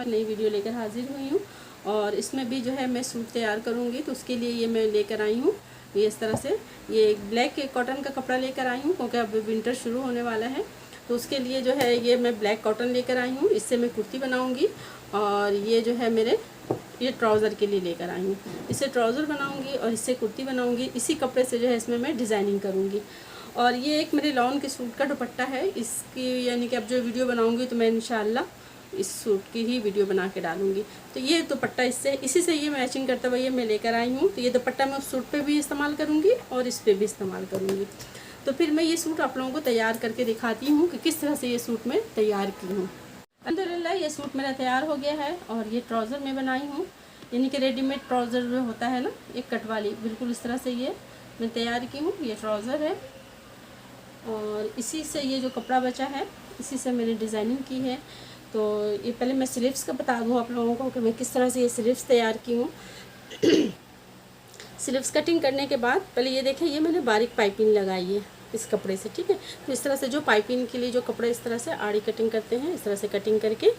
नई वीडियो लेकर हाजिर हुई हूँ और इसमें भी जो है मैं सूट तैयार करूँगी। तो उसके लिए ये मैं लेकर आई हूँ ये इस तरह से, ये एक ब्लैक कॉटन का कपड़ा लेकर आई हूँ क्योंकि अब विंटर शुरू होने वाला है। तो उसके लिए जो है ये मैं ब्लैक कॉटन लेकर आई हूँ, इससे मैं कुर्ती बनाऊँगी। और ये जो है मेरे ये ट्राउज़र के लिए लेकर आई हूँ, इससे ट्राउज़र बनाऊँगी और इससे कुर्ती बनाऊँगी। इसी कपड़े से जो है इसमें मैं डिज़ाइनिंग करूँगी। और ये एक मेरे लॉन के सूट का दुपट्टा है, इसकी यानी कि अब जो वीडियो बनाऊँगी तो मैं इंशाल्लाह इस सूट की ही वीडियो बना के डालूँगी। तो ये दुपट्टा इसी से ये मैचिंग करता हुआ ये मैं लेकर आई हूँ। तो ये दुपट्टा मैं उस सूट पे भी इस्तेमाल करूँगी और इस पर भी इस्तेमाल करूँगी। तो फिर मैं ये सूट आप लोगों को तैयार करके दिखाती हूँ कि किस तरह से ये सूट मैं तैयार की हूँ। अल्हम्दुलिल्लाह ये सूट मेरा तैयार हो गया है। और ये ट्राउज़र मैं बनाई हूँ, यानी कि रेडीमेड ट्राउज़र जो होता है ना, एक कट वाली, बिल्कुल इस तरह से ये मैं तैयार की हूँ। ये ट्राउज़र है और इसी से ये जो कपड़ा बचा है इसी से मैंने डिज़ाइनिंग की है। तो ये पहले मैं स्लीव्स का बता दूँ आप लोगों को कि मैं किस तरह से ये स्लीव्स तैयार की हूँ। स्लीव्स कटिंग करने के बाद पहले ये देखें, ये मैंने बारीक पाइपिंग लगाई है इस कपड़े से, ठीक है। तो इस तरह से जो पाइपिंग के लिए जो कपड़े इस तरह से आड़ी कटिंग करते हैं, इस तरह से कटिंग करके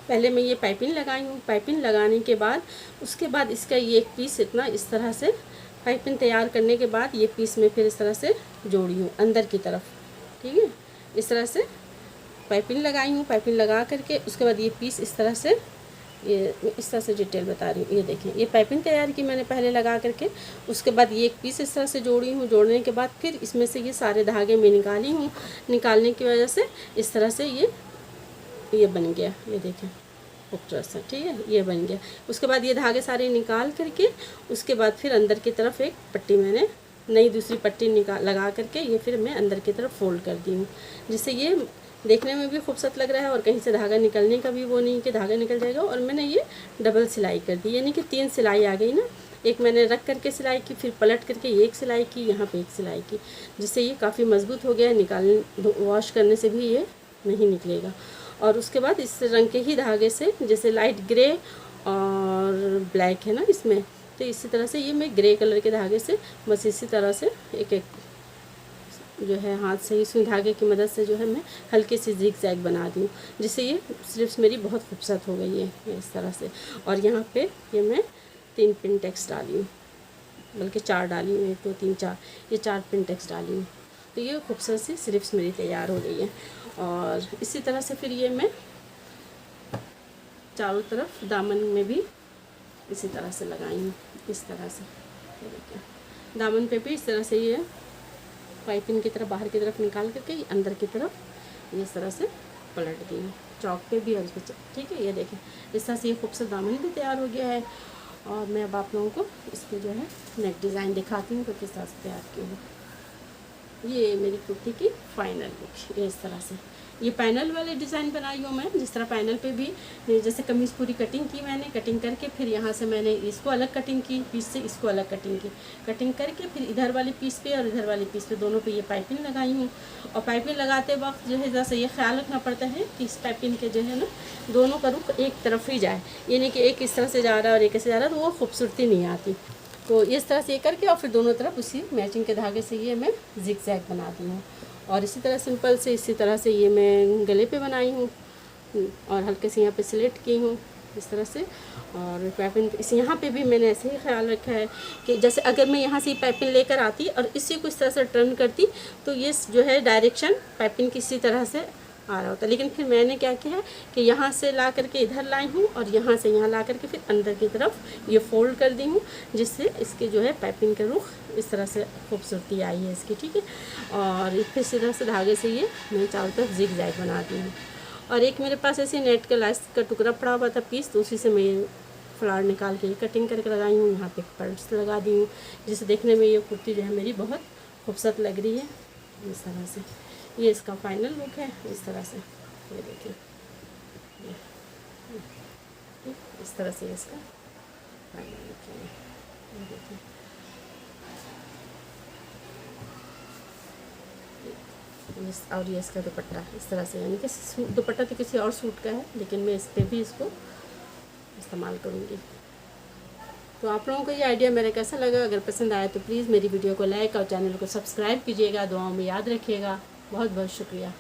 पहले मैं ये पाइपिंग लगाई हूँ। पाइपिंग लगाने के बाद उसके बाद इसका ये एक पीस इतना इस तरह से पाइपिंग तैयार करने के बाद ये पीस में फिर इस तरह से जोड़ी हूँ अंदर की तरफ, ठीक है। इस तरह से पाइपिंग लगाई हूँ। पाइपिंग लगा करके उसके बाद ये पीस इस तरह से, ये इस तरह से डिटेल बता रही हूँ। ये देखें, ये पाइपिंग तैयार की मैंने पहले लगा करके, उसके बाद ये एक पीस इस तरह से जोड़ी हूँ। जोड़ने के बाद फिर इसमें से ये सारे धागे मैं निकाली हूँ। निकालने की वजह से इस तरह से ये बन गया, ये देखें खूबसूरत सा, ठीक है, ये बन गया। उसके बाद ये धागे सारे निकाल करके उसके बाद फिर अंदर की तरफ एक पट्टी मैंने नई दूसरी पट्टी लगा करके ये फिर मैं अंदर की तरफ फोल्ड कर दी हूँ, जिससे ये देखने में भी खूबसूरत लग रहा है और कहीं से धागा निकलने का भी वो नहीं कि धागा निकल जाएगा। और मैंने ये डबल सिलाई कर दी, यानी कि 3 सिलाई आ गई ना। एक मैंने रख करके सिलाई की, फिर पलट करके एक सिलाई की, यहाँ पे एक सिलाई की, जिससे ये काफ़ी मजबूत हो गया। वॉश करने से भी ये नहीं निकलेगा। और उसके बाद इस रंग के ही धागे से, जैसे लाइट ग्रे और ब्लैक है ना इसमें, तो इसी तरह से ये मैं ग्रे कलर के धागे से बस इसी तरह से एक एक जो है हाथ से ही सुई धागे की मदद से जो है मैं हल्की सी जिग जैग बना दी हूँ, जिससे ये स्लीव्स मेरी बहुत खूबसूरत हो गई है इस तरह से। और यहाँ पे ये मैं 3 पिन टेक्स डाली हूँ, बल्कि 4 डाली हूँ, 1 2 3 4, ये 4 पिन टेक्स डाली हूँ। तो ये खूबसूरत सी स्लीव्स मेरी तैयार हो गई है। और इसी तरह से फिर ये मैं चारों तरफ दामन में भी इसी तरह से लगाई हूँ, इस तरह से। देखिए दामन पे भी इस तरह से ये पाइपिंग की तरफ बाहर की तरफ निकाल करके अंदर की तरफ इस तरह से पलट दी हूँ, चौक पे भी और इस पर, ठीक है। ये देखें इस तरह से ये खूबसूरत दामन भी तैयार हो गया है। और मैं अब आप लोगों को इस पर जो है नेक डिज़ाइन दिखाती हूँ कि किस तरह से तैयार की हूँ। ये मेरी कुर्ती की फाइनल लुक, ये इस तरह से ये पैनल वाले डिज़ाइन बनाई हूँ मैं। जिस तरह पैनल पे भी जैसे कमीज़ पूरी कटिंग की मैंने, कटिंग करके फिर यहाँ से मैंने इसको अलग कटिंग की, पीस से इसको अलग कटिंग की, कटिंग करके फिर इधर वाली पीस पे और इधर वाली पीस पे दोनों पे ये पाइपिंग लगाई हूँ। और पाइपिंग लगाते वक्त जो है जैसे ये ख्याल रखना पड़ता है कि इस पाइपिंग के जो है ना दोनों का रुख एक तरफ ही जाए, यानी कि एक इस तरह से जा रहा है और एक ऐसे जा रहा है, तो वो खूबसूरती नहीं आती। तो इस तरह से ये करके और फिर दोनों तरफ उसी मैचिंग के धागे से ये मैं जिग जैग बना दी हूँ। और इसी तरह सिंपल से इसी तरह से ये मैं गले पे बनाई हूँ और हल्के से यहाँ पे सिलेट की हूँ इस तरह से। और पाइपिंग इस यहाँ पे भी मैंने ऐसे ही ख्याल रखा है कि जैसे अगर मैं यहाँ से पाइपिंग लेकर आती और इसी को इस तरह से टर्न करती तो ये जो है डायरेक्शन पाइपिंग किसी तरह से आ रहा होता। लेकिन फिर मैंने क्या किया है कि यहाँ से ला करके इधर लाई हूँ और यहाँ से यहाँ ला करके फिर अंदर की तरफ ये फोल्ड कर दी हूँ, जिससे इसके जो है पाइपिंग का रुख इस तरह से खूबसूरती आई है इसकी, ठीक है। और फिर सीधा से धागे से ये मैं चारों तरफ जिग जैग बना दी हूँ। और एक मेरे पास ऐसे नेट का लाइस का टुकड़ा पड़ा हुआ था पीस, तो उसी से मैं फ्लावर निकाल के कटिंग करके लगाई हूँ। यहाँ पे पर्ल्स लगा दी हूँ, जिससे देखने में ये कुर्ती जो है मेरी बहुत खूबसूरत लग रही है इस तरह से। ये इसका फाइनल लुक है इस तरह से, ये देखिए इस तरह से इसका फाइनल लुक है, ये देखिए। और ये इसका दुपट्टा इस तरह से, यानी कि दुपट्टा तो किसी और सूट का है लेकिन मैं इस पर भी इसको इस्तेमाल करूँगी। तो आप लोगों को ये आइडिया मेरा कैसा लगा? अगर पसंद आया तो प्लीज़ मेरी वीडियो को लाइक और चैनल को सब्सक्राइब कीजिएगा। दुआओं में याद रखिएगा। बहुत बहुत शुक्रिया।